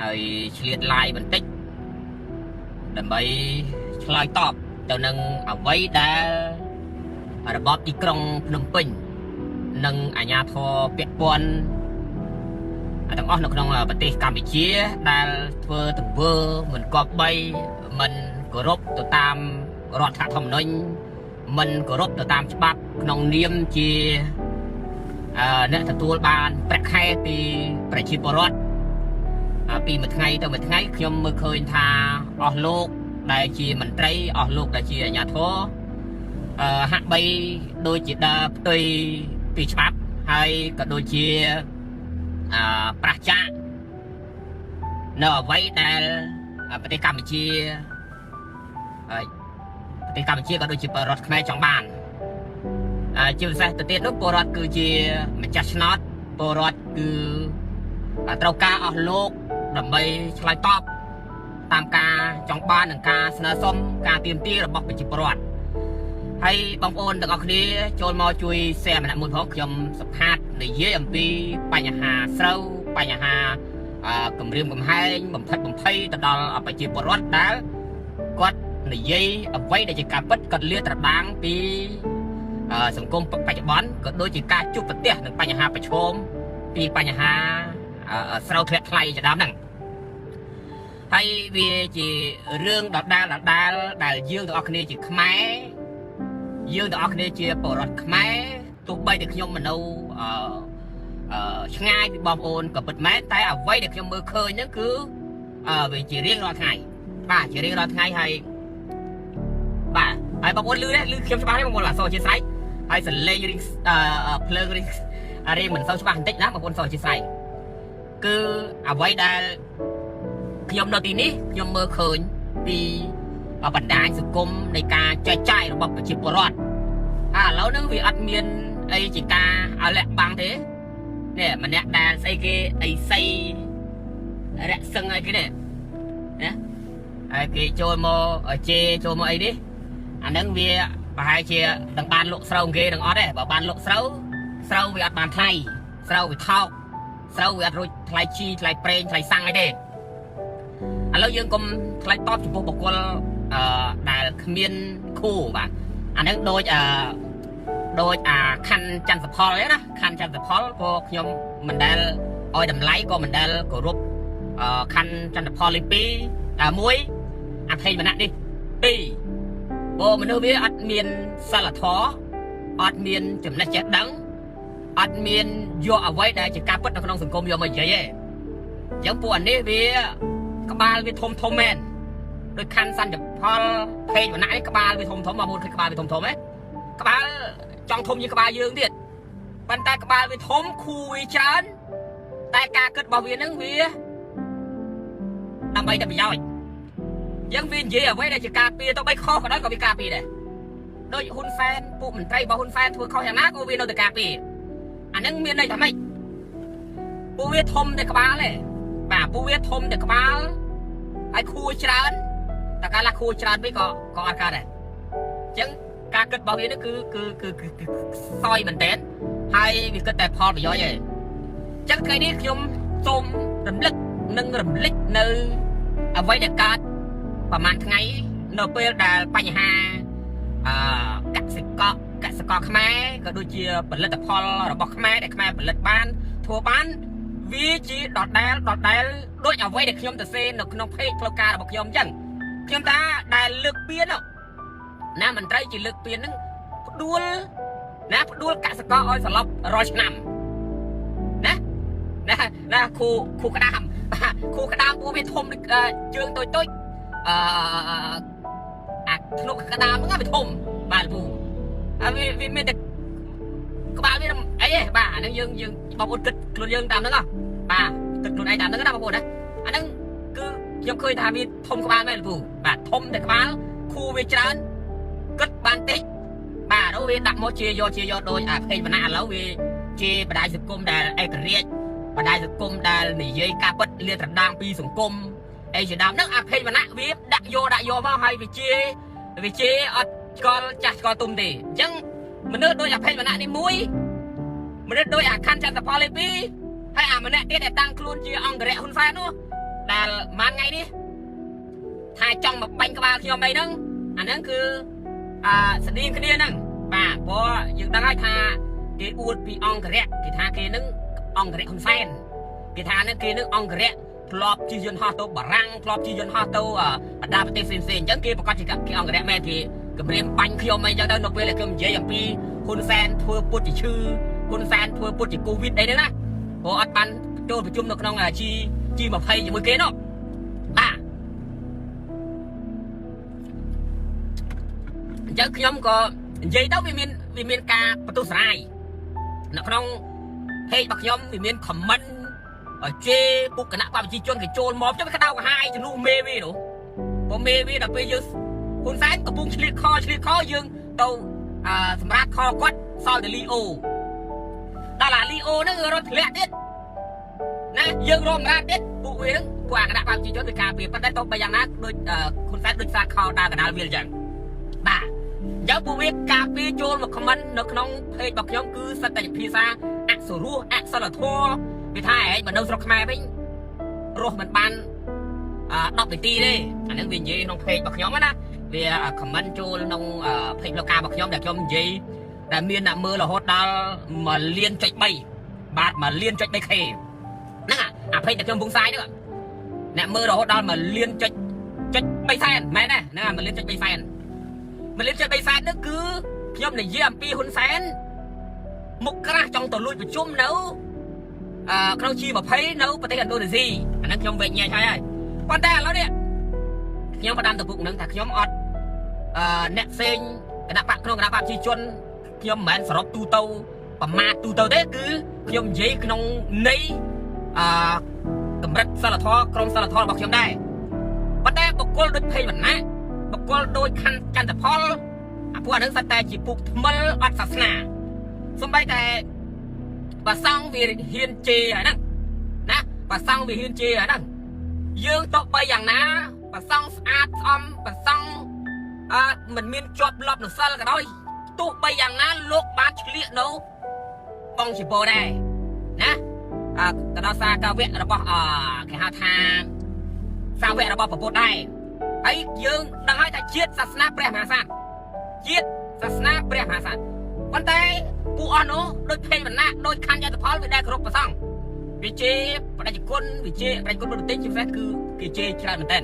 ហើយឆ្លៀតឡាយបន្តិចដើម្បីឆ្លើយតបទៅនឹងអ្វីដែលរបបទីក្រុងភ្នំពេញនិងអាជ្ញាធរពាក់ព័ន្ធទាំងអស់នៅក្នុងប្រទេសកម្ពុជាដែលធ្វើទង្វើមិនគប្បីមិនគោរពទៅតាមរដ្ឋធម្មនុញ្ញមិនគោរពទៅតាមច្បាប់ក្នុងនាមជាអ្នកទទួលបានប្រាក់ខែពីប្រជាពលរដ្ឋពីមួយថ្ងៃទៅមួយថ្ងៃខ្ញុំមើលឃើញថាអស់លោកដែលជាមន្ត្រីអស់លោកដែលជាអាជ្ញាធរហាក់បីដូចជាដើរផ្ទុយពីច្បាប់ហើយក៏ដូចជាប្រឆាំងនៅអ្វីដែលប្រទេសកម្ពុជាក៏ដូចជាពលរដ្ឋខ្មែរចង់បានជាពិសេសទៅទៀតនោះពលរដ្ឋគឺជាម្ចាស់ឆ្នោតពលរដ្ឋគឺត្រូវការអស់លោកដើម្បីឆ្លើយតបតាមការចង់បាននិងការស្នើសុំការទាមទាររបស់ប្រជាពលរដ្ឋហើយបងប្អូនទាំងអស់គ្នាចូលមកជួយ share ម្នាក់មួយផងខ្ញុំសម្ភាសន៍និយាយអំពីបញ្ហាស្រូវបញ្ហាគម្រាមកំហែងបំផិតបំភ័យទៅដល់ប្រជាពលរដ្ឋដែលគាត់និយាយអ្វីដែលជាការពិតគាត់លាតត្រដាងពីសង្គមបច្ចុប្បន្នក៏ដូចជាការជួបប្រទះនឹងបញ្ហាប្រឈមពីបញ្ហាស្រូវធ្លាក់ថ្លៃជាដើមហ្នឹងហើយវាជារឿងដដែលដែលយើងទាំងអស់គ្នាជាខ្មែរយើងទាំងអស់គ្នាជាពលរដ្ឋខ្មែរទោះបីតែខ្ញុំមិននៅឆ្ងាយពីបងប្អូនក៏ពិតមែនតែអ្វីដែលខ្ញុំមើលឃើញហ្នឹងគឺវាជារៀងរាល់ថ្ងៃបាទជារៀងរាល់ថ្ងៃហើយបាទហើយបងប្អូនឮខ្ញុំច្បាស់ទេបងប្អូនសូមអធិស្ឋានហើយសលេងរីភ្លើងរីមិនសូវច្បាស់បន្តិចណាបងប្អូនសូមអធិស្ឋានគឺអ្វីដែលខ្ញុំនៅទីនេះខ្ញុំមើលឃើញពីបណ្ដាញសង្គមនៃការចែកចាយរបស់ប្រជាពលរដ្ឋឥឡូវហ្នឹងវាអត់មានអីជាការឲ្យលាក់បាំងទេនេះម្នាក់ដែលស្អីគេអីស័យរៈសឹងអីគេនេះណាហើយគេចូលមកជេរចូលមកអីនេះអាហ្នឹងវាប្រហែលជានឹងបានលក់ស្រូវគេនឹងអត់ទេបើបានលក់ស្រូវវាអត់បានថ្លៃស្រូវវាថោកស្រូវវាអត់រួចថ្លៃជីថ្លៃប្រេងថ្លៃសាំងអីទេឥឡូវយើងកុំថ្លៃតបចំពោះបុគ្គលដែលគ្មានគូបាទអាហ្នឹងដូចខណ្ឌចន្ទសផលណាខណ្ឌចន្ទសផលព្រោះខ្ញុំមិនដែលឲ្យតម្លៃក៏មិនដែលគោរពខណ្ឌចន្ទសផលលេខ2 1អភ័យមនៈនេះ2ព្រោះមនុស្សវាអត់មានសិលធម៌អត់មានចំណេះចេះដឹងអត់មានយកអ្វីដែលជាការពិតនៅក្នុងសង្គមយកមកនិយាយទេអញ្ចឹងពួកអានេះវាក្បាលវាធំមែនដោយខណ្ឌសន្តិផលភេទវណ្ណៈនេះក្បាលវាធំមកមួយឃើញក្បាលវាធំហ៎ក្បាលចង់ធំជាងក្បាលយើងទៀតប៉ុន្តែក្បាលវាធំខួរវាច្រើនតែការគិតរបស់វានឹងវាដើម្បីតែប្រយោជន៍យើងវានិយាយអ្វីដែលជាការពារទៅបីខុសក៏ដោយក៏វាការពារដែរដូចហ៊ុនសែនពួកមន្ត្រីរបស់ហ៊ុនសែនធ្វើខុសយ៉ាងណាក៏វានៅតែការពារអានឹងមានន័យថាម៉េចពួកវាធំតែក្បាលទេបាទពួកវាធំតែក្បាលហើយខួរច្រើនតែកាលណាខួរច្រើនពេកក៏អត់កើតដែរអញ្ចឹងការគិតរបស់វានេះគឺសយមែនតើហើយវាគិតតែផលប្រយោជន៍ឯងអញ្ចឹងថ្ងៃនេះខ្ញុំសូមរំលឹកនៅអ្វីដែលកើតប្រហែលថ្ងៃនៅពេលដែលបញ្ហាកសិករខ្មែរក៏ដូចជាផលិតផលរបស់ខ្មែរដែលខ្មែរផលិតបានធ្វើបានវាជាដដែលដូចអ្វីដែលខ្ញុំទៅសេនៅក្នុងเพจផ្លូវការរបស់ខ្ញុំអញ្ចឹងខ្ញុំថាដែលលើកពៀនណាមន្ត្រីជាលើកពៀនហ្នឹងផ្ដួលកសិករឲ្យសន្លប់រាល់ឆ្នាំណាគូក្តាមពួកវាធំជើងតូចអាធ្នុកក្តាមហ្នឹងវាធំបាទពូវាមានតែក្បាលវាអីទេបាទអាហ្នឹងយើងបងប្អូនគិតខ្លួនយើងតាមហ្នឹងបាទគិតខ្លួនឯងតាមហ្នឹងណាបងប្អូនណាអាហ្នឹងគឺខ្ញុំឃើញថាវាធំក្បាលមែនពូបាទធំតែក្បាលខួរវាច្រើនគិតបានតិចបាទវាដាក់មកជាយកដូចអាភេទវណ្ណៈឥឡូវវាជាបណ្ដាញសង្គមដែលឯករាជ្យបណ្ដាញសង្គមដែលនិយាយការពិតលាតត្រដាងពីសង្គមអីជាដើមហ្នឹងអាភេទវណ្ណៈវាដាក់យកមកហើយវាជាអត់ឆ្កល់ចាស់ឆ្កល់ទុំទេអញ្ចឹងមនុស្សដូចអាភេទវណ្ណៈនេះមួយមនុស្សដូចអាខណ្ឌចន្ទសផលលេខ2ហើយអាម្នាក់ទៀតដែលតាំងខ្លួនជាអង្គរៈហ៊ុនសែននោះ ដែលបានថ្ងៃនេះថាចង់មកបាញ់ក្បាលខ្ញុំអីហ្នឹងអាហ្នឹងគឺស្តៀងគ្នាហ្នឹងបាទព្រោះយើងដឹងហើយថាគេអួតពីអង្គរៈគេថាគេហ្នឹងអង្គរៈហ៊ុនសែនគេថាហ្នឹងគេនឹងអង្គរៈធ្លាប់ជិះយន្តហោះទៅបារាំងធ្លាប់ជិះយន្តហោះទៅបណ្ដាប្រទេសផ្សេងៗអញ្ចឹងគេប្រកាសជាគេអង្គរៈមែនគេគម្រាមបាញ់ខ្ញុំអីអញ្ចឹងទៅនៅពេលដែលខ្ញុំនិយាយអំពីហ៊ុនសែនធ្វើពុតជាឈឺហ៊ុនសែនធ្វើពុតជាកូវីដអីហ្នឹងណាព្រោះអត់បានចូលប្រជុំនៅក្នុងG20ជាមួយគេនោះបាទអញ្ចឹងខ្ញុំក៏និយាយទៅវាមានការបន្ទោសរាយនៅក្នុងเพจរបស់ខ្ញុំវាមាន comment ជេរពុកគណៈបព្វជិជនគេចូលមកចុះវាក្តៅក្រហាយជំនួសមេវានោះព្រោះមេវាដល់ពេលយើងហ៊ុនសែនកំពុងឆ្លៀតខយើងទៅសម្រាប់ខគាត់សល់តែលីអូដល់អាលីអូហ្នឹងរត់ធ្លាក់ទៀតណាយើងរមរាទៀតពួកវាហ្នឹងពួកអាគណៈបព្វជិជនវាការពារប៉ុន្តែទៅបីយ៉ាងណាដូចហ៊ុនសែនដូចសាខោដើរកណ្ដាលវាអញ្ចឹងបាទអញ្ចឹងពួកវាការពារចូលមក comment នៅក្នុង page របស់ខ្ញុំគឺសិតតែភាសាអសុរោះអសិលធម៌វាថាឯងបើនៅស្រុកខ្មែរវិញរស់មិនបាន10នាទីទេអាហ្នឹងវានិយាយក្នុង page របស់ខ្ញុំណាវា comment ចូលក្នុង page លោកការរបស់ខ្ញុំដែលខ្ញុំនិយាយដែលមានអ្នកមើលរហូតដល់1.3 លានបាទ1.3 លានហ្នឹងអា page ដែលខ្ញុំកំពុងផ្សាយហ្នឹងអ្នកមើលរហូតដល់1.3 លានមែនទេហ្នឹង1.3 លាន1.3 សែននោះគឺខ្ញុំនិយាយអំពីហ៊ុនសែនមុខក្រាស់ចង់ទៅលួចប្រជុំនៅក្នុង G20 នៅប្រទេសឥណ្ឌូនេស៊ីអាហ្នឹងខ្ញុំវែកញែកហើយប៉ុន្តែឥឡូវនេះខ្ញុំផ្ដាំទៅពុកហ្នឹងថាខ្ញុំអត់អ្នកផ្សេងគណៈបកក្នុងគណៈបកប្រជាជនខ្ញុំមិនមែនសរុបទូទៅប្រមាថទូទៅទេគឺខ្ញុំនិយាយក្នុងន័យកម្រិតសិលធម៌ក្រមសិលធម៌របស់ខ្ញុំដែរប៉ុន្តែបុគ្គលដូចភ័យវណ្ណៈបុគ្គលដូចខណ្ឌចន្ទផលអាពួកអានឹងសិតតែជាពុកថ្មិលអត់សាសនាសូម្បីតែប្រសង់វាហ៊ានជេរហ្នឹងណាប្រសង់វាហ៊ានជេរហ្នឹងយើងទៅបីយ៉ាងណាប្រសង់ស្អាតស្អំប្រសង់មិនមានជាប់លប់នៅសិលក៏ដោយទោះបីយ៉ាងណាលោកបានឆ្លៀកនៅបងជាពោដែរណាទៅដល់សាកាវៈរបស់គេហៅថាសាវៈរបស់ព្រះពុទ្ធដែរហើយយើងដឹងហើយថាជាតិសាសនាព្រះមហាក្សត្រជាតិសាសនាព្រះមហាក្សត្រប៉ុន្តែពួកអស់នោះដូចភេទវណ្ណៈដូចខណ្ឌយន្តផលវាដែលគ្រប់ប្រសង់វាជេរបដិគុណវាជេរបដិគុណប្រទេសជាពិសេសគឺគេជេរច្រើនមែនតើ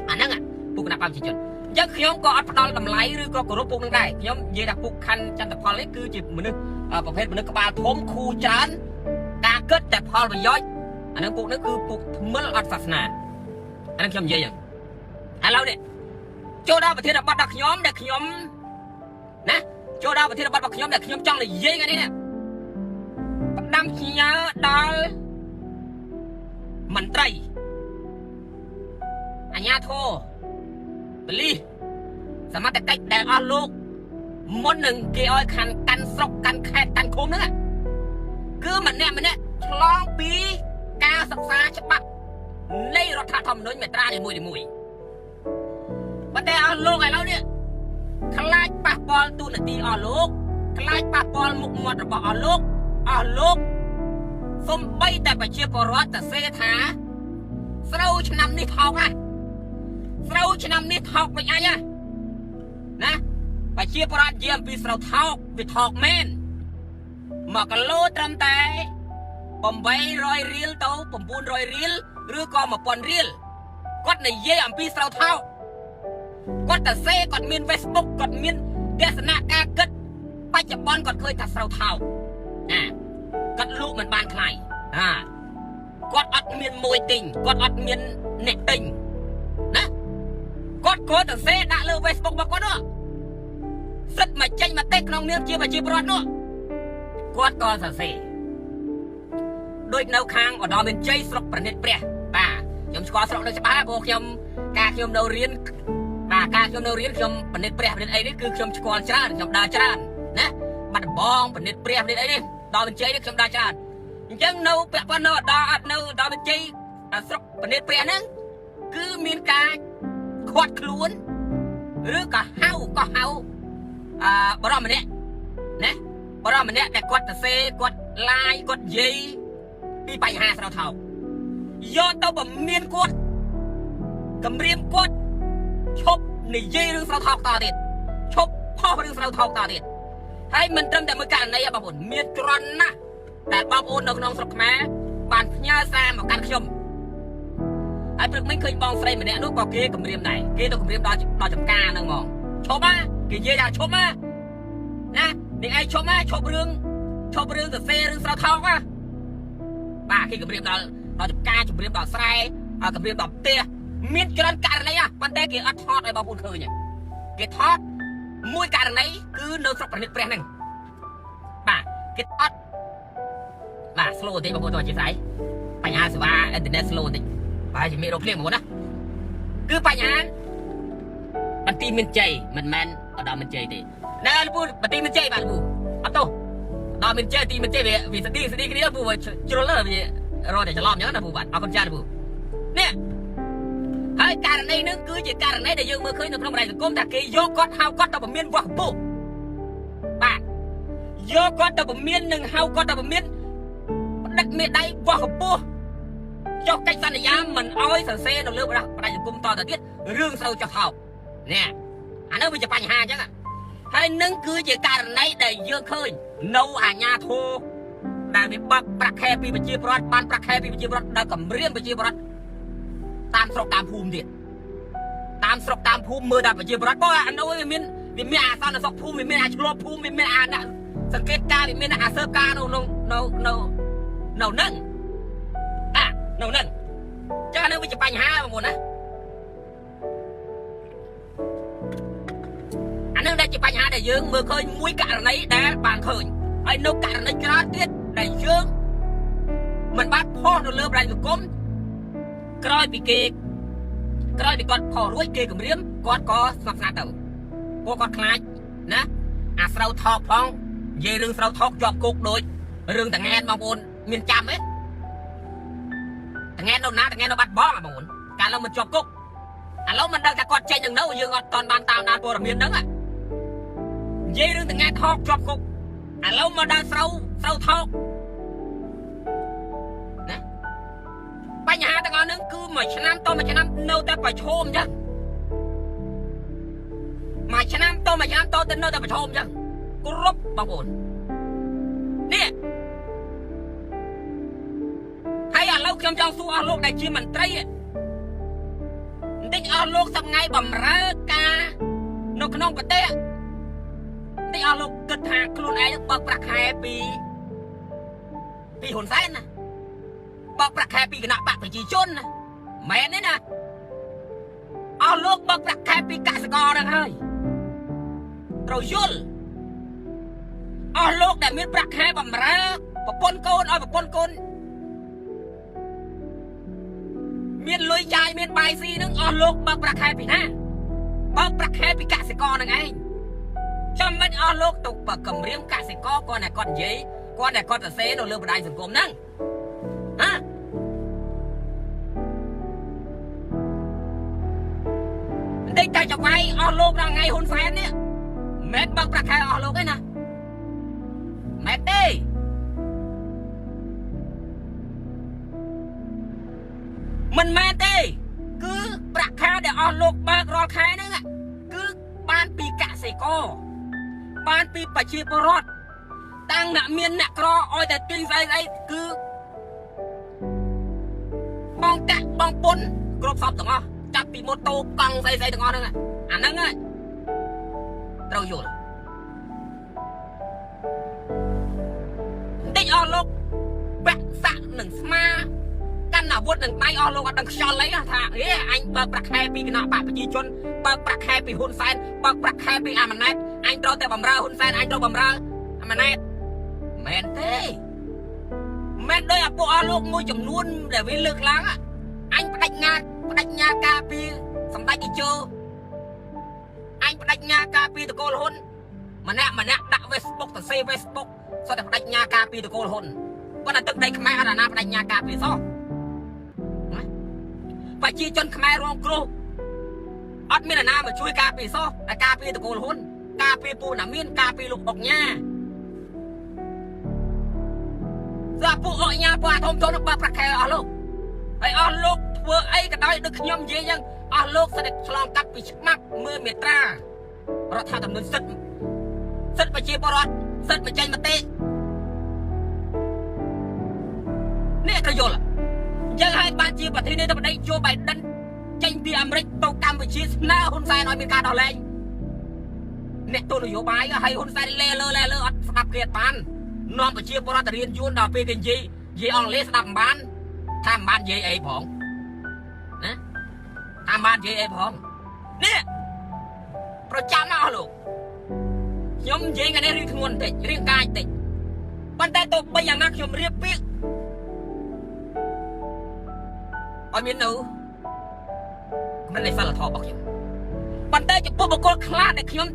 អាហ្នឹងពួកគណៈបព្វជិជនអញ្ចឹងខ្ញុំក៏អត់ផ្ដល់តម្លៃឬក៏គោរពពួកនឹងដែរខ្ញុំនិយាយថាពួកខណ្ឌចន្ទផលនេះគឺជាមនុស្សប្រភេទមនុស្សក្បាលធំខូច្រើនការគិតតែផលប្រយោជន៍អាហ្នឹងពួកនេះគឺពួកថ្មិលអត់សាសនាអាហ្នឹងខ្ញុំនិយាយហ្នឹងឥឡូវនេះចូលដល់ប្រធានបទរបស់ខ្ញុំដែលខ្ញុំណាចូលដល់ប្រធានបទរបស់ខ្ញុំដែលខ្ញុំចង់និយាយថ្ងៃនេះណាផ្ដាំផ្ញើដល់មន្ត្រីអាជ្ញាធរប៉ូលីសសមត្ថកិច្ចដែលអស់លោកមុននឹងគេឲ្យកាន់ស្រុកកាន់ខេត្តកាន់ឃុំហ្នឹងគឺម្នាក់ឆ្លងពីការសិក្សាច្បាប់នៃរដ្ឋធម្មនុញ្ញមាត្រានីមួយប៉ុន្តែអស់លោកឥឡូវនេះខ្លាចប៉ះពាល់ទូនាទីអស់លោកខ្លាចប៉ះពាល់មុខមាត់របស់អស់លោកសំបីតែប្រជាពលរដ្ឋទៅសេថាស្រូវឆ្នាំនេះថោកណាស្រូវឆ្នាំនេះថោកមិនអីណាប្រជាពលរដ្ឋនិយាយអំពីស្រូវថោកវាថោកមែន1គីឡូត្រឹមតែ800រៀលទៅ900រៀលឬក៏1000រៀលគាត់និយាយអំពីស្រូវថោកគាត់ទៅសេគាត់មាន Facebook គាត់មានទស្សនៈការគិតបច្ចុប្បន្នគាត់ឃើញថាស្រូវថោកណាគាត់លក់មិនបានថ្លៃគាត់អត់មានមួយទិញគាត់អត់មានអ្នកទិញណាគាត់ក៏ទៅសេដាក់លើ Facebook របស់គាត់នោះសិតមកចេញមកទេក្នុងនាមជាប្រជាពលរដ្ឋនោះគាត់ក៏សរសេរដូចនៅខាងឧត្តមមានជ័យស្រុកប្រណិតព្រះបាទខ្ញុំស្គាល់ស្រុកនៅច្បាស់ព្រោះខ្ញុំនៅរៀនខ្ញុំប្រណិតព្រះប្រណិតអីនេះគឺខ្ញុំស្គាល់ច្រើនខ្ញុំដើរច្រើនណាបាត់ដំបងប្រណិតព្រះប្រណិតអីនេះដល់មានជ័យនេះខ្ញុំដើរច្រើនអញ្ចឹងនៅពាក់ព័ន្ធនៅដល់មានជ័យស្រុកប្រណិតព្រះហ្នឹងគឺមានការខាត់ខ្លួនឬក៏ហៅបរិមម្នាក់ណាបរិមម្នាក់ដែលគាត់ទៅសេគាត់ឡាយគាត់និយាយពីបញ្ហាស្រូវថោក យកទៅបំមានគាត់គម្រាមគាត់ឈប់និយាយរឿងស្រូវថោកតទៀតឈប់ផុសរឿងស្រូវថោកតទៀតហើយមិនត្រឹមតែមួយករណីបងប្អូនមានច្រើនណាស់តែបងប្អូននៅក្នុងស្រុកខ្មែរបានផ្ញើសារមកកាន់ខ្ញុំហើយព្រឹកមិញឃើញបងស្រីម្នាក់នោះក៏គេគម្រាមដែរគេទៅគម្រាមដល់ចំការហ្នឹងហ្មងឈប់ណាគេនិយាយថាឈប់ណានេះឯងឈប់ណាឈប់រឿងសរសេររឿងស្រូវថោកណាបាទគេគម្រាមដល់ចំការគម្រាមដល់ស្រែគម្រាមដល់ផ្ទះមានច្រើនករណីប៉ុន្តែគេអត់ថតឲ្យបងប្អូនឃើញគេថតមួយករណីគឺនៅស្រុកប្រណិតព្រះហ្នឹងបាទគេថតបាទ slow តិចបងប្អូនទៅជាស្អីបញ្ហាសេវាអ៊ីនធឺណិត slow តិចបាទជាមានរោគភ្លៀងហ្មងណាគឺបញ្ហាបន្ទីមានជ័យមិនមែនឧត្តមមានជ័យទេណែលោកពូបន្ទីមានជ័យបាទលោកពូអត់ទោសដល់មានជ័យទីមានជ័យវាស្ដីគ្នាពូជ្រុលវារត់តែច្រឡំអញ្ចឹងណាពូបាទអរគុណចាស់ពូនេះហើយករណីហ្នឹងគឺជាករណីដែលយើងមើលឃើញនៅក្នុងបណ្ដាញសង្គមថាគេយកគាត់ហៅគាត់ទៅពមៀនវាស់ពុះបាទយកគាត់ទៅពមៀននិងហៅគាត់ទៅពមៀនផ្ដិតមេដៃវាស់ពុះចុះកិច្ចសន្យាមិនអោយសរសេរនៅលើបណ្ដាញសង្គមតទៅទៀតរឿងស្រូវចោះថោកនេះអានោះវាជាបញ្ហាអញ្ចឹងហើយនឹងគឺជាករណីដែលយើងឃើញនៅអាជ្ញាធរដែលវាបាក់ប្រាក់ខែពីប្រជាពលរដ្ឋបានប្រាក់ខែពីប្រជាពលរដ្ឋដល់គម្រាមប្រជាពលរដ្ឋតាមស្រុកតាមភូមិទៀតតាមស្រុកតាមភូមិមើលដល់ប្រជាពលរដ្ឋបើអានោះវាមានអាសន្នសុខភូមិវាមានអាឆ្លប់ភូមិវាមានអាអ្នកសង្កេតការវាមានអាសើការនៅហ្នឹងនៅហ្នឹងចានៅវាជាបញ្ហាបងប្អូនណាអានឹងដែលជាបញ្ហាដែលយើងមើលឃើញមួយករណីដែលបានឃើញហើយនៅករណីច្រើនទៀតដែលយើងមិនបានផុសនៅលើបណ្ដាញសង្គមក្រោយពីគាត់ផុសរួចគេគម្រាមគាត់ក៏ស្ងប់ស្ងាត់ទៅពួកគាត់ខ្លាចណាអាស្រូវថោកផងនិយាយរឿងស្រូវថោកជាប់គុកដូចរឿងតងែនបងប្អូនមានចាំទេតងែននៅណាតងែននៅបាត់បងបងប្អូនកាលឡើងមិនជាប់គុកឥឡូវមិនដឹងថាគាត់ចេញនឹងនៅយើងអត់តន់បានតាមដានព័ត៌មានហ្នឹងនិយាយរឿងតងែនថោកជាប់គុកឥឡូវមកដល់ស្រូវថោកណាបញ្ហាទាំងអស់ហ្នឹងគឺមួយឆ្នាំតមួយឆ្នាំនៅតែប្រឈមអញ្ចឹងមួយឆ្នាំតមួយឆ្នាំតទៅនៅតែប្រឈមអញ្ចឹងគ្រប់បងប្អូននេះហើយឥឡូវខ្ញុំចង់សួរអស់លោកដែលជាមន្ត្រីបន្តិចអស់លោកសប្ងៃបំរើការនៅក្នុងប្រទេសបន្តិចអស់លោកគិតថាខ្លួនឯងបើកប្រាក់ខែពីហ៊ុនសែនណាបើកប្រាក់ខែពីគណៈបកប្រជាជនណាមែនទេណាអស់លោកបើកប្រាក់ខែពីកសិករហ្នឹងហើយត្រូវយល់អស់លោកដែលមានប្រាក់ខែបំរើប្រពន្ធកូនឲ្យប្រពន្ធកូនមានលុយចាយមានបាយស៊ីនឹងអស់លោកបើកប្រាក់ខែពីណាបើកប្រាក់ខែពីកសិករហ្នឹងឯងចាំមិនអស់លោកទៅបើគម្រាមកសិករគាត់តែគាត់និយាយគាត់តែគាត់សរសេរនៅលើបណ្ដាញសង្គមហ្នឹងហាបន្តិចតែចង្វាយអស់លោកដល់ថ្ងៃហ៊ុនសែននេះមិនបើកប្រាក់ខែអស់លោកទេណាមែនទេមិនមែនទេគឺប្រាក់ខែដែលអស់លោកបើករាល់ខែហ្នឹងគឺបានពីកសិករបានពីប្រជាពលរដ្ឋតាំងអ្នកមានអ្នកក្រឲ្យតែទិញស្អីគឺបងតាក់បងពុនគ្រប់សពទាំងអស់ចាប់ពីម៉ូតូកង់ស្អីទាំងអស់ហ្នឹងអាហ្នឹងហើយត្រូវយល់បន្តិចអស់លោកបាក់សាក់នឹងស្មាកាន់អាវុធនឹងដៃអស់លោកអត់ដឹងខ្យល់អីថាអញបើកប្រាក់ខែពីគណៈបកប្រជាជនបើកប្រាក់ខែពីហ៊ុនសែនបើកប្រាក់ខែពីអាម៉ាណែតអញត្រូវតែបំរើហ៊ុនសែនអញត្រូវបំរើអាម៉ាណែតមែនទេមែនដោយអាពួកអស់លោកមួយចំនួនដែលវាលើកឡើងអញបដិញ្ញាការពីសម្ដេចតេជោអញបដិញ្ញាការពីតកូលហ៊ុនម្នាក់ដាក់ Facebook ទៅសេ Facebook សុទ្ធតែបដិញ្ញាការពីតកូលហ៊ុនប៉ុន្តែទឹកដីខ្មែរអត់ណាបដិញ្ញាការពីសោះប្រជាជនខ្មែររងគ្រោះអត់មានអាណាមកជួយការពីសោះតែការពីតកូលហ៊ុនការពីពូណាមានការពីលោកអុកញ៉ាស្រាប់ពួកអុកញ៉ាពួកអាធំបើប្រាក់ខែអស់លោក ហើយអស់លោកធ្វើអីក៏ដោយដូចខ្ញុំនិយាយអញ្ចឹងអស់លោកស្ដេចឆ្លងកាត់ពីច្បាប់មើលមេត្រារដ្ឋធម្មនុញ្ញសិទ្ធិប្រជាពលរដ្ឋសិទ្ធិបញ្ចេញមតិនេះក៏យល់អញ្ចឹងហើយបានជាប្រធានាធិបតីโจ Biden ចេញពីអាមេរិកទៅកម្ពុជាស្នើហ៊ុនសែនឲ្យមានការដោះលែងអ្នកទស្សនយោបាយហើយហ៊ុនសែនលេលើអត់ស្ដាប់គេបាននាំប្រជាពលរដ្ឋទៅរៀនយួនដល់ពេលគេនិយាយអង់គ្លេសស្ដាប់មិនបានថាមិនបាននិយាយអីផងណាថាមិនបាននិយាយអីផងនេះប្រចាំមកអស់លោកខ្ញុំនិយាយថ្ងៃនេះរៀងធ្ងន់បន្តិចរៀងកាយបន្តិចប៉ុន្តែទោះបីយ៉ាងណាខ្ញុំរៀបពាក្យអត់មាននៅមិននៃសិលធម៌របស់ខ្ញុំប៉ុន្តែចំពោះបុគ្គលខ្លះដែលខ្ញុំ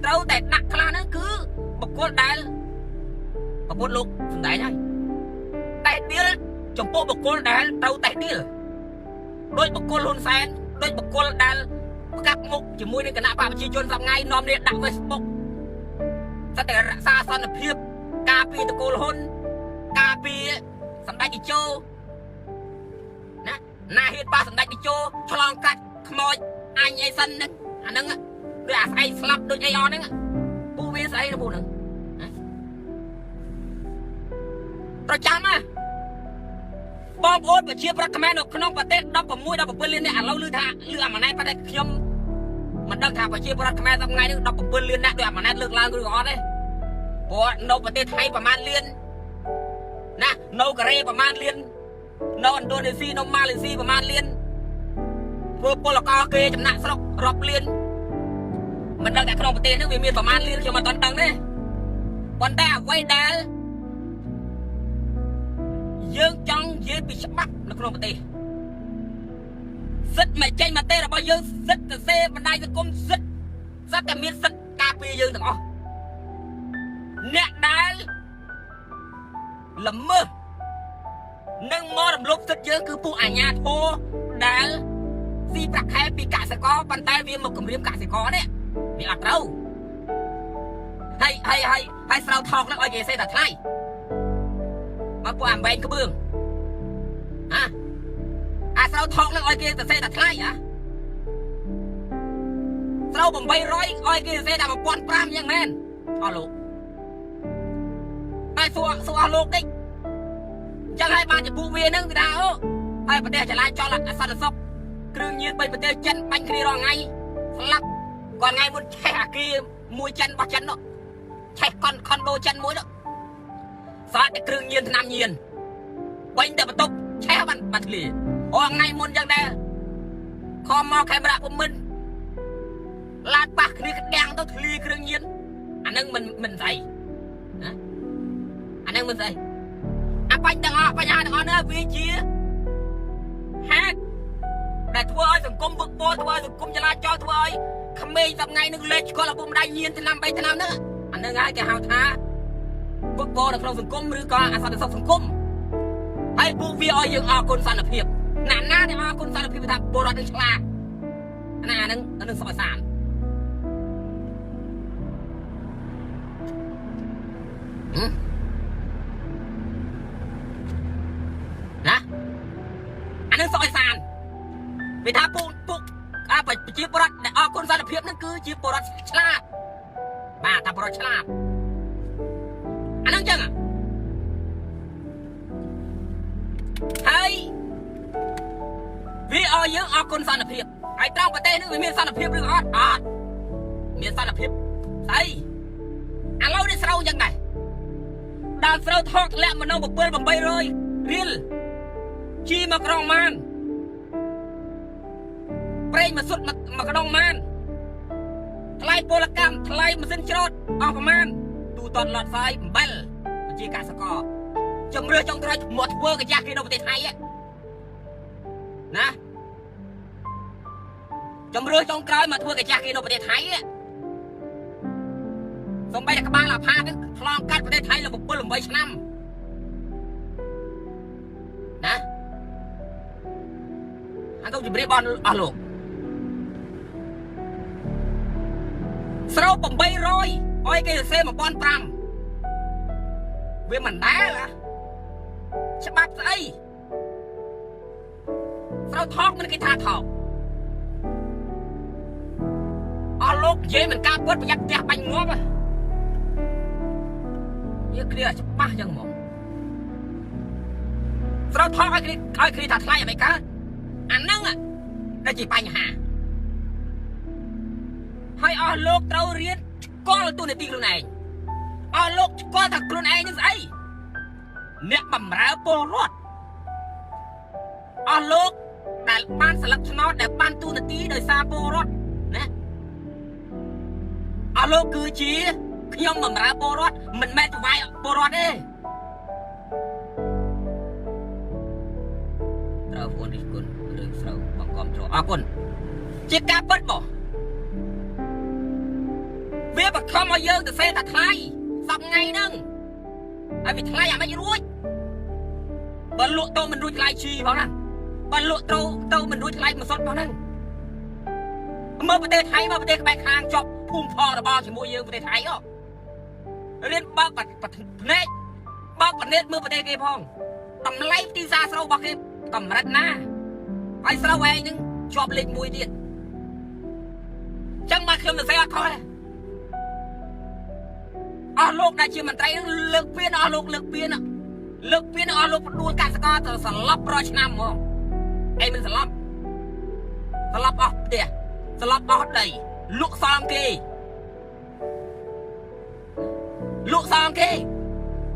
ត្រូវតែដាក់ខ្លះហ្នឹងគឺបុគ្គលដែលប្រពន្ធលោកសំដែងហើយតែឌីលចំពោះបុគ្គលដែលត្រូវតែឌីលដោយបុគ្គលហ៊ុនសែនដោយបុគ្គលដែលប្រកាសមុខជាមួយនឹងគណៈបកប្រជាជនសប្ងៃនាំគ្នាដាក់ Facebook ស្ទើររក្សាសន្តិភាពការពារតកូលហ៊ុនការពារសម្ដេចតេជោណាហ៊ានប៉ះសម្ដេចតេជោឆ្លងកាត់ខ្មោចអញអីសិនហ្នឹងអាហ្នឹងដូចអាស្អីស្លាប់ដូចអីអស់ហ្នឹងពូវាស្អីទៅពូហ្នឹងប្រចាំណាបងប្អូនប្រជាប្រដ្ឋខ្មែរនៅក្នុងប្រទេស16 17លាននាក់ឥឡូវឮថាឮអាម៉ាណែតប៉ុន្តែខ្ញុំមិនដឹងថាប្រជាប្រដ្ឋខ្មែរសប្ថ្ងៃនេះ17លាននាក់ដោយអាម៉ាណែតលើកឡើងឬក៏អត់ទេព្រោះនៅប្រទេសថៃប្រហែលលានណានៅកូរ៉េប្រហែលលាននៅឥណ្ឌូនេស៊ីនៅម៉ាឡេស៊ីប្រហែលលានធ្វើពលករគេចំណាក់ស្រុករាប់លានមិនដឹងតែក្នុងប្រទេសនេះវាមានប្រហែលលានខ្ញុំអត់ដឹងទេប៉ុន្តែអ្វីដែលយើងចង់និយាយពីច្បាប់នៅក្នុងប្រទេសសិទ្ធិមកចេញមតិរបស់យើងសិទ្ធិសរសេរបណ្ដាញសង្គមសិទ្ធិតែមានសិទ្ធិការពារយើងទាំងអស់អ្នកដែលល្មើសនឹងមករំលោភសិទ្ធិយើងគឺពួកអាជ្ញាធរដែលស៊ីប្រាក់ខែពីកសិករប៉ុន្តែវាមកគម្រាមកសិករនេះវាអត់ត្រូវហើយស្រោតថោកនឹងឲ្យគេសេតែថ្លៃមកពួកអាបែងក្បឿងអាស្រោតថោកនឹងឲ្យគេសេតែថ្លៃស្រោ800ឲ្យគេសេតែ1500យ៉ាងមែនអស់លោកហើយសួរអស់លោកតិចចឹងហើយបានជាពួកវានឹងគេថាអូហើយប្រទេសចលាចលអសន្តិសុខគ្រឿងញៀនបីប្រទេសចិនបាញ់គ្នារាល់ថ្ងៃស្លាប់គាត់ថ្ងៃមុនឆេះអាគារមួយចិនរបស់ចិននោះឆេះខុនដូចិនមួយនោះសាច់តែគ្រឿងញៀនថ្នាំញៀនបាញ់តែបន្ទប់ឆេះបាត់ធ្លាអូថ្ងៃមុនចឹងដែរខំមកខេមរៈពុំមិនឡាតប៉ះគ្នាក្តាំងទៅធ្លាគ្រឿងញៀនអានឹងមិនស្អីណាអានឹងមិនស្អីអាបញ្ហាទាំងអស់នេះវាជាហេតុដែលធ្វើឲ្យសង្គមវឹកវរធ្វើឲ្យសង្គមចលាចលធ្វើឲ្យក្មេងសប្ងៃនឹងលេចស្គាល់ឪពុកម្ដាយញៀនឆ្នាំ3ឆ្នាំហ្នឹងអានឹងហើយគេហៅថាវឹកវរនៅក្នុងសង្គមឬក៏អសន្តិសុខសង្គមហើយពួកវាឲ្យយើងអរគុណសន្តិភាពណាដែលអរគុណសន្តិភាពថាពលរដ្ឋនឹងឆ្លាតអានឹងសុខសាន្តណាអានឹងសុខសាន្តវាថាពួកប្រជាពលរដ្ឋដែលអរគុណសន្តិភាពនឹងគឺជាពលរដ្ឋឆ្លាតបាទថាពលរដ្ឋឆ្លាតអានឹងចឹងហើយវាឲ្យយើងអរគុណសន្តិភាពហើយត្រង់ប្រទេសនេះវាមានសន្តិភាពឬអត់មានសន្តិភាពស្អីឥឡូវនេះស្រូវចឹងដែរដល់ស្រូវថោកធ្លាក់មកនៅ700-800រៀលជីមកក្រុងម៉ានប្រេងមកសុទ្ធមកក្រុងម៉ានថ្លៃពលកម្មថ្លៃម៉ាស៊ីនច្រូតអស់ប្រមាណទូតលត់សាយអំបិលជាកសិករជំរឿចុងក្រោយមកធ្វើកាយាគេនៅប្រទេសថៃណាជំរឿចុងក្រោយមកធ្វើកាយាគេនៅប្រទេសថៃសូម្បីតែក្បាលអាផាតនឹងឆ្លងកាត់ប្រទេសថៃលើ7-8ឆ្នាំណាអាទៅជម្រាបអស់លោកស្រូវ800ឲ្យគេសរសេរ1500វាមិនដែលច្បាប់ស្អី เราทอกมันกินท่าทอกอ๋อโลกเย่มันกล้าเปิดประหยัดแจกบังงบอ่ะยังเคลียร์จะป้ายังมองเราทอกไอ้คลีถัดไล่อะไรกันอันนั่งอ่ะได้จีไปหาให้อ๋อโลกเราเรียนก็ตัวในตีกลุ่นเองอ๋อโลกก็ถักกลุ่นเองนี่สิเนี่ยบำราโปรดอ๋อโลกแต่บ้านสลักชนอแต่บ้านตัวในตีโดยซาโปรดนะอ๋อโลกคือจีขยมบำราโปรดมันแม่จะไว้โปรดเอ้เราควรดีกุลหรือเราบังคับโจอ๋อกุลจิตกาเปิดบ่เวียบเข้ามาเยอะแต่เซ่แต่ไทยสับไงนั่งไอ้พี่ไทยยังไม่รู้บรรลุโตมันรู้ไทยชีเพราะนั่นบรรลุโตมันรู้ไทยมันสดเพราะนั่นเมื่อประเทศไทยมาประเทศใบคางจบภูมิพอระบอบชิมูเยอะประเทศไทยก็เรียนบ้าปัดเนตบ้าปัดเนตเมื่อประเทศเกพองตำไล่ตีซาเราบักเก็บตำรัดหน้าไอ้สระแวงนึงชอบเล่นมวยเดียดจังมาเขียนแต่เสียคอยอ๋อโลกได้ชื่อมันไตรเลิกเปลี่ยนอ๋อโลกเลิกเปลี่ยนอ๋อโลกดูการสกัดแต่สลับรอยชนะมั้งไอ้มันสลับออกเดียสลับออกได้ลุกซองกี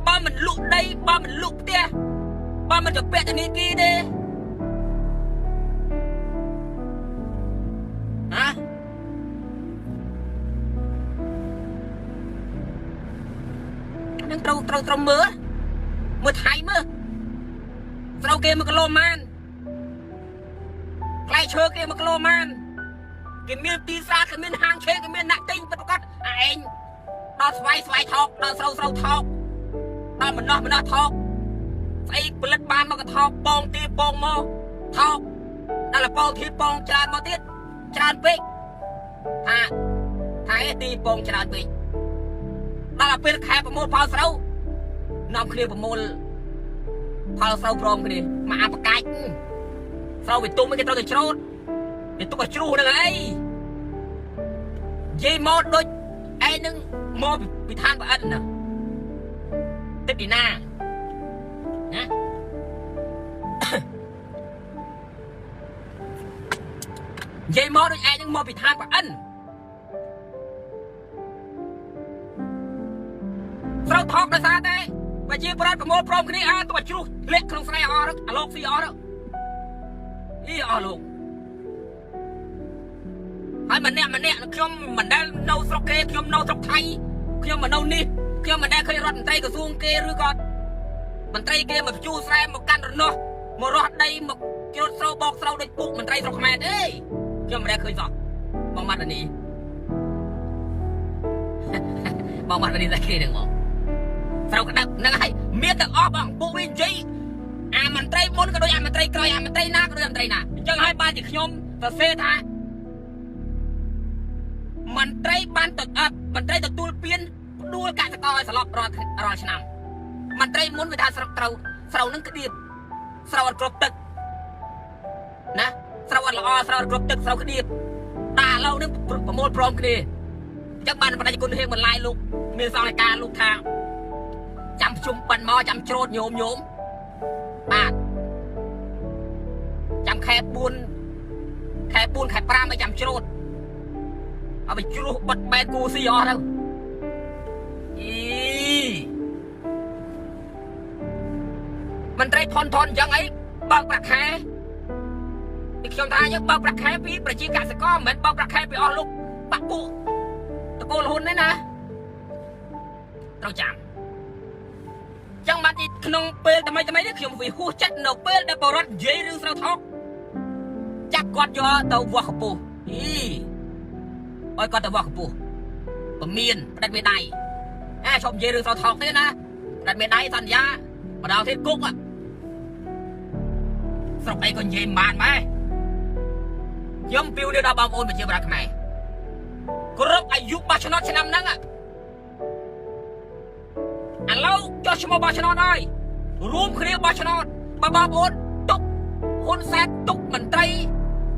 บ้ามันลุกได้บ้ามันลุกเดียบ้ามันจะเปลี่ยนจากนี้กีเด้ฮะนั่งตรงมือไทยมือเราเกมมันก็โลมันใกล้เชื่อเกมมันก็โลมันเกมมีตีซาเกมมีหางเชเกมมีนักติ้งเป็นประกาศเองดอสไฟทอกดอสเราทอกดอมันนอทอกไอ้ผลิตบานมันก็ทอกปองตีปองมอทอกนั่นแหละปองทีปองจานมอติดจานปิกไทยตีปองจานปิกนั่นแหละเป็นแค่ประมูลพอเราน้ำเคลียร์ประมูลพอเราพร้อมกันดิมาประกาศเราไปตุ้มไม่กันเราจะโจดไปตุ้มกับชูนั่นไงยี่มอดโดยไอ้นึงมอไปทานกับอันน่ะติดดีหน้านะยี่มอดโดยไอ้นึงมอไปทานกับอันเราทอกนะซาเต้ไปจีบรัดประโมทพร้อมกันนี่ตัวชูเล็กขนมไฟออร์โลกซีออร์อีออร์ลูกไอ้มันเนี่ยขยมมันได้เนาสกเกขยมเนาสกไทยขยมมันเนานี่ขยมมันได้เคยรอดมันไตกระทรวงเกหรือก่อนมันไตเกมันจูแซมมากันรถเนาะมารอดได้มาเกี่ยวเสาบอกเสาได้ปุ๊กมันไตสกแม่เอ้ยขยมมันได้เคยสอบบางมันอันนี้บางมันอันนี้ได้แค่หนึ่งมั้งเราก็ได้นั่งไงเมียแต่ออกบ้างปุ๊กวิ่งจีมันไตมนก็โดยมันไตกลอยมันไตหน้าก็โดยมันไตหน้าจังให้บ้านจิขยมแต่เสียท่ามันไตบ้านตัดมันไตตัดตูเปลี่ยนดูการสกอร์สลับรอชนะมันไตมนไปทางเรานั่งกระดิ่งเรากรบตึกนะเราละอเรากรบตึกเรากระดิ่งตาเราเนี่ยประโมทพร้อมกระดิ่งจักบ้านปัจจุบันเฮงมันลายลูกมีสองรายการลูกทางจำชุมปันมอจำโจดโยมจำแคบบุญแคบปลาไม่จำโจดเอาไปจุบดแบนกูซีออแล้วมันได้ทอนยังไงเบิกประแคอีกช่วงท้ายยังเบิกประแคปีประชีกาสก้อเหมือนเบิกประแคไปออกลูกปักปูตะโกนหุ่นนี่นะเราจำจังมาที่ขนมเปลือกทำไมได้เขียนวิหูจัดหนกเปลือกได้ปรดเยี่ยงเราทอกจักกอดยอตัววัวขปูโอ้ยกอดตัววัวขปูปะเมียนดัดไม่ได้ชมเยี่ยงเราทอกนี่นะดัดไม่ได้สัญญามาดาวเทศกุ๊กสรุปไอ้คนเยี่ยมมานไหมย่อมปิวเดียวดาวบอมโอนไปเชื่อรักไหมกรุ๊ปอายุบาชนอชนำนั่งเราจะชมบาชนอได้รวมเคลียร์บาชนอบาบาบอนตกห ហ៊ុនសែនទុកមន្ត្រី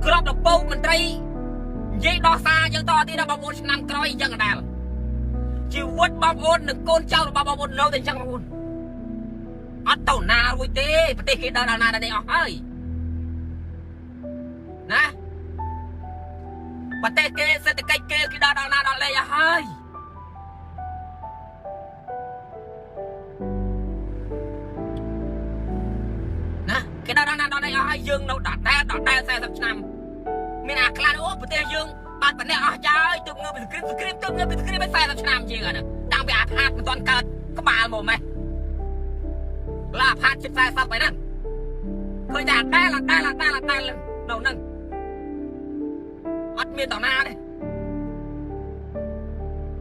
ក្របដំបូងមន្ត្រីនិយាយដោះសារយើងតទៀតដល់បងប្អូនឆ្នាំក្រោយអញ្ចឹងដែរជីវិតបងប្អូននិងកូនចៅរបស់បងប្អូននៅតែអញ្ចឹងបងប្អូនអត់ទៅណារួចទេប្រទេសគេដល់ណាដល់នេះអស់ហើយណាប្រទេសគេសេដ្ឋកិច្ចគេដល់ណាដល់លេអស់ហើយណាគេដល់ណាដល់នេះអស់ហើយយើងនៅដល់40ឆ្នាំមានអាខ្លះអូប្រទេសយើងបានប៉ុណ្ណេះអស់ចាយទើបងើបពីសង្គ្រាមទើបងើបពីសង្គ្រាមឲ្យ40ឆ្នាំជាងហ្នឹងតាំងពីអាផាតមិនទាន់កើតក្បាលមកម៉េះឡាផាតជិត40ហើយហ្នឹងឃើញតែដែលនៅហ្នឹងអត់មានតាណាទេ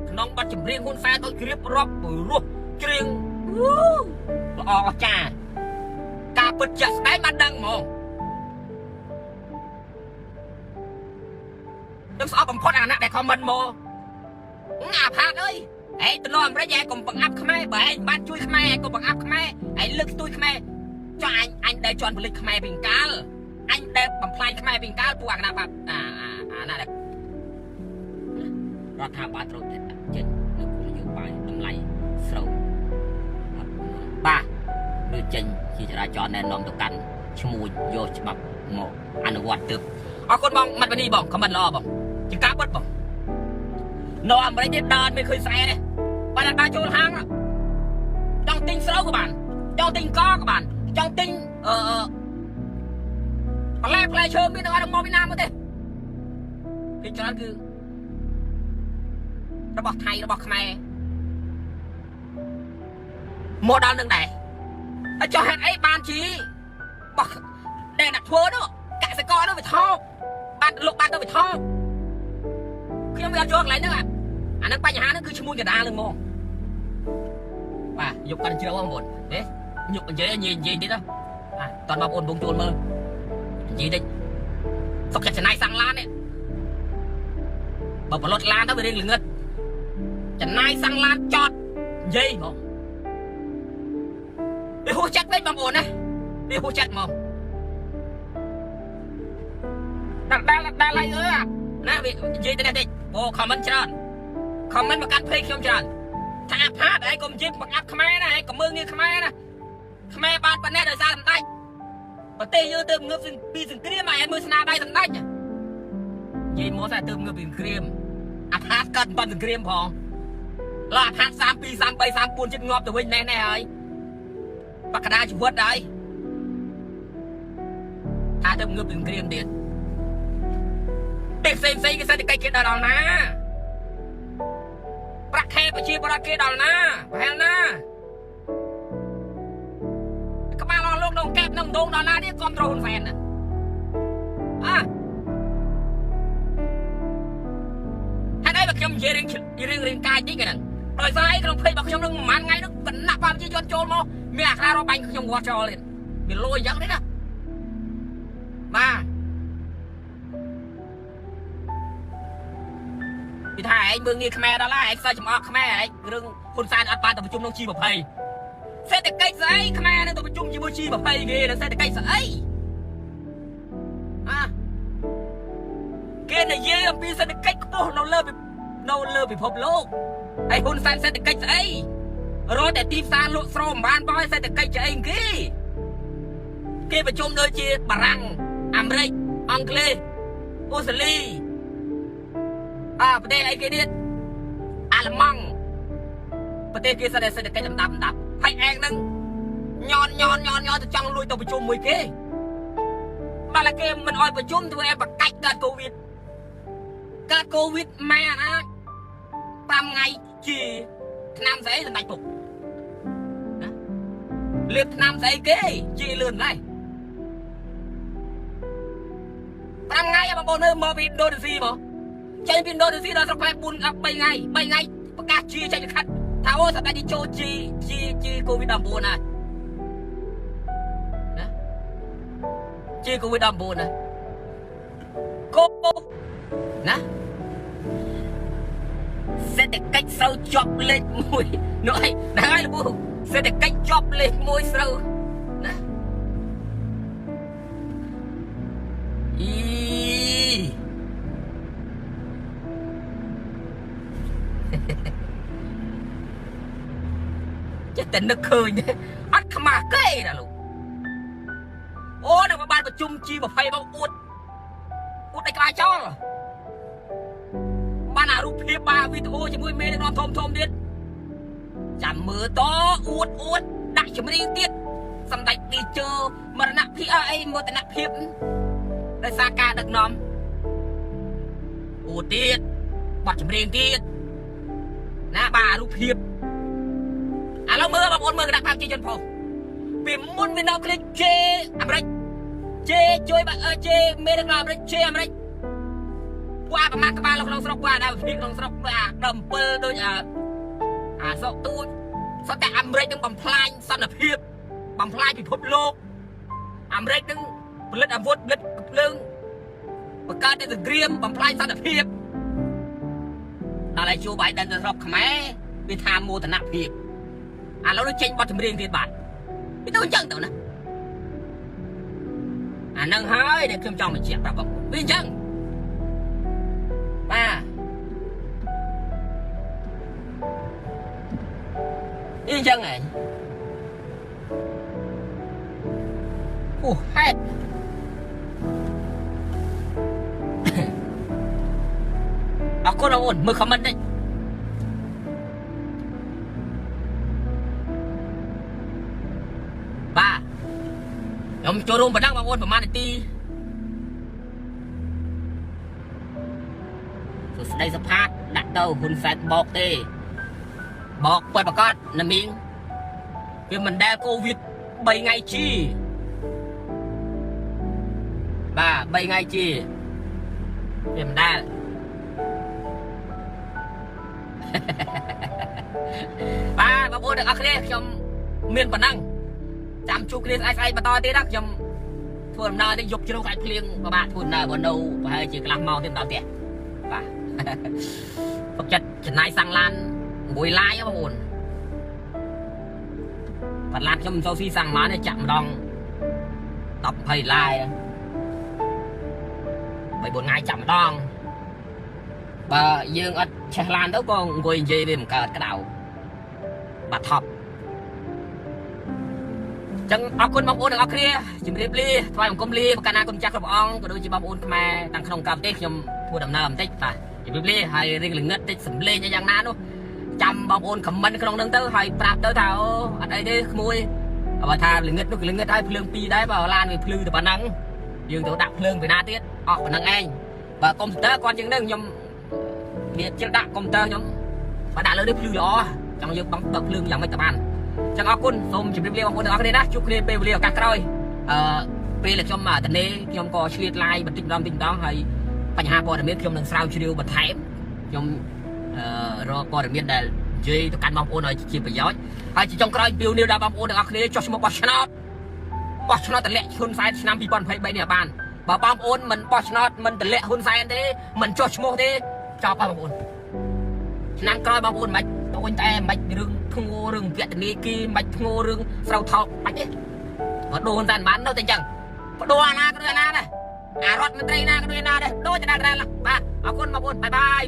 ក្នុងបទចម្រៀងហ៊ុនសែនដូចជ្រាបរាប់រស់ច្រៀងល្អអស្ចារ្យការពិតជាក់ស្ដែងបានដឹងហ្មងខ្ញុំស្អប់បំផុតអាអ្នកដែលខមមិនមកអាផាតអើយឯងទៅលោកអាមេរិកឯងកុំបង្អាប់ខ្មែរបើឯងបានជួយខ្មែរឯងកុំបង្អាប់ខ្មែរឯងលើកស្ទួយខ្មែរចុះអញដែលជន់ពលិចខ្មែរពីកាលអញដែលបំផ្លាញខ្មែរពីកាលពួកអាណាបាត់អាណាដែលរដ្ឋាភិបាលត្រូវតែចេញនៅគោលនយោបាយតម្លៃស្រូវបាទដូចចេញជាចរាចរណ៍ណែនាំទៅកាន់ឈ្មោះយកច្បាប់មកអនុវត្តទើបអរគុណបងមាត់វនីបងខមមិនល្អបងជាការបិទបងនៅអាមេរិកនេះដើរមិនឃើញស្អែទេបានចូលហាងចង់ទិញស្រូវក៏បានចង់ទិញកក៏បានចង់ទិញបន្លែផ្លែឈើមានអត់មកពីណាមកទេគេច្រើនគឺរបស់ថៃរបស់ខ្មែរមកដល់នឹងដែរចុះហេតុអីបានជីបោះដែលដាក់ធ្វើនោះកសិករនោះវាថោកបានលោកបានទៅវាថោកខ្ញុំវាអត់យកកន្លែងហ្នឹងអាហ្នឹងបញ្ហាហ្នឹងគឺឈ្មោះកណ្ដាលហ្នឹងហ្មងបាទយកកាន់ជ្រៅបងប្អូនទេញុកនិយាយតិចទៅតើបងប្អូនបងចូលមើលនិយាយតិចសុកចិត្តចំណាយសាំងឡាននេះបើប្រឡត់ឡានទៅវារៀងល្ងឹតចំណាយសាំងឡានចតនិយាយហ្មងវាហួសចិត្តវិញបងប្អូនណាវាហួសចិត្តហ្មងដល់ហើយណាវានិយាយទៅនេះតិចអូខមមិនច្រើនខមមិនមកកាត់ភ្លេចខ្ញុំច្រើនថាផាតឯងកុំនិយាយបង្អាប់ខ្មែរណាឯងកុំមើលងារខ្មែរណាខ្មែរបានប៉ុណ្ណេះដោយសារសម្ដេចប្រទេសយើងទៅងើបពីសង្គ្រាមឯងមើលស្នាដៃសម្ដេចនិយាយមកថាទៅងើបពីសង្គ្រាមអាផាតកើតមិនសង្គ្រាមផងឡាអាផាត32 33 34ជិតងាប់ទៅវិញណែហើយបកដាជីវិតហើយថាទៅងើបពីសង្គ្រាមទៀតផ្សេងគេសេដ្ឋកិច្ចគេដល់ណាប្រាក់ខែប្រជាពលរដ្ឋគេដល់ណាប្រហែលណាក្បាលអស់លោកក្នុងកែបក្នុងដងដល់ណានេះគ្រប់ត្រូលហ៊ុនសែនណាហើយបើខ្ញុំនិយាយរឿងកាយតិចហ្នឹងដោយសារអីក្នុងភ្លេចរបស់ខ្ញុំនឹងប្រហែលថ្ងៃនោះកណ្ណាក់ប្រជាជនចូលមកមានអាខ្លារបាញ់ខ្ញុំគាត់ចោលទៀតវាលួយអញ្ចឹងទេណាបាទពីថាឯងមើងងារខ្មែរដល់ហើយឯងសើចំអកខ្មែរឯងរឿងហ៊ុនសែនអត់បានទៅប្រជុំក្នុង G20 សេដ្ឋកិច្ចស្អីខ្មែរនឹងទៅប្រជុំជាមួយ G20 គេនៅសេដ្ឋកិច្ចស្អីគេនិយាយអំពីសេដ្ឋកិច្ចខ្ពស់នៅលើពិភពលោកហើយហ៊ុនសែនសេដ្ឋកិច្ចស្អីរត់តែទីផ្សារលក់ស្រោមបានបោះសេដ្ឋកិច្ចស្អីគេប្រជុំដូចជាបារាំងអាមេរិកអង់គ្លេសអូស្ត្រាលីប្រទេសអីគេទៀតអាល្លឺម៉ង់ប្រទេសគេសេដ្ឋកិច្ចដាប់ហើយឯងនឹងញ៉នទៅចង់លួចទៅប្រជុំមួយគេបើតែគេមិនអោយប្រជុំធ្វើឲ្យបកាច់កើតកូវីដម៉ែណា5ថ្ងៃជាឆ្នាំស្អីសម្ដេចពុកណាលៀបឆ្នាំស្អីគេជាលឿនដែរ5ថ្ងៃបងប្អូនមើលមកពីឥណ្ឌូនេស៊ីមកចេញពីឥណ្ឌូនេស៊ីដល់ស្រុកខ្មែរ3ថ្ងៃប្រកាសជាចេញលិខិតថាអូសម្ដេចទីចូលជាកូវីដ 19ណាជាកូវីដ 19ណាកូណាសេដ្ឋកិច្ចស្រូវជាប់លេខ1នោះហើយហ្នឹងហើយលោកពូសេដ្ឋកិច្ចជាប់លេខ1ស្រូវណា chết tình nước khơi nhé ắt mà cây nè luôn ô nó banประชุม chi mà phay bao uất uất đây cái cho ban à rụp hiệp ba video chỉ mui mê nó thôm thôm điên chẳng mưa to uất uất đại chỉ mới đi tiết xăm đại đi chơi mà nặng phi ai muaแต่ nặng hiệp đây xa ca được nóm uất tiết bọt chỉ mới đi tiết na bà rụp hiệp à lâu mưa mà muốn mưa cái đặc phàm chi chân phô vì muốn mình nào cái chê làm đấy chê chơi bạn chê mê được làm đấy chê làm đấy qua mà các bạn lòng sọc qua đâu việc lòng sọc là đầm pơ đôi sọc tôi sọc tại làm đấy đừng bằng phai sao là hiệp bằng phai bị phốt lô làm đấy đừng lết làm vốt lết lưng và cả đây là ghiêm bằng phai sao là hiệp là lại chú bài đàn sọc khmé vì tham mô thần nặng hiệp à nó tranh bắt chấm riêng tiền bạn cái tôi chân tao nè à nâng hơi để kiếm cho mình chẹt vào bọc viên chân ba viên chân này hai à cô đâu ổn mưa không mất đấy ba ông cho rôm và đang vào ôn và man ti rồi đây sắp hát đặt đầu hôn sạch bọc tê bọc quay bà con là miếng vì mình đeo Covid 7 ngày chi ba 7 ngày chi vì mình đeo ba bà ôn được ác lê trong miền bản năng chăm chú cái ai mà to tí đó trong thường nơi đi dục cho nó phải liền và bạn thường nơi bên đâu và hơi chỉ làm màu thêm tạo tiền và vật chất trên này sang lan ngồi lái á buồn và lan trong sau khi sang má này chạm đòn tập thầy lai 7-4 ngày chạm đòn và dương ở xe lan đó con ngồi gì về một cái đầu bà thọc chẳng áo quần bóng ôn được áo kia chỉ mới đi thôi một công ly và cana con chắc là bóng có đôi chỉ bóng ôn mà tăng không cầm tích nhom thua đầm nầm tích phải chỉ mới đi hay riêng lưng ngất tích sầm lên cho giang ná luôn chăm bóng ôn cầm mình không nâng tới hay prap tới thảo ở đây đi mui và thà lưng ngất hay phượng pi đấy vào lan về phượng từ bản năng dương tôi đặt phượng về na tiết họ bản năng anh và công tơ con chứng nâng nhom biệt chưa đặt công tơ nhom và đã lớn đi phượng đó trong dương bóng tập phượng dạng mấy tập bàn chẳng áo quần xôm chỉ biết bóng ôn được áo kia đó chúc đi về liều cắt rồi về là cho mà tận đây trong có chuyên like bật tin đó hayปัญหาพอเมียtrong đằng sau chiều bật thém trong rồiพอเมียได้chơi tất cả bóng ôn rồi chỉ phải giỏi hay chỉ trong cái điều điều đã bóng ôn được áo kia cho một bot shot tận lệ hôn sai năm bị bắn phải bay nè bàn và bóng ôn mình bot shot mình tận lệ hôn sai thế mình cho một thế cho bóng ôn năng coi bóng ôn mạch tôi tay mạch rừng thung rừng việt này kia mạch thung rừng sau thọ mạch đấy và đồ tàn bán đâu tình chẳng đồ na cái đồ na này à rót mình đây na cái đồ na đây đôi cho ra là ba con bye bye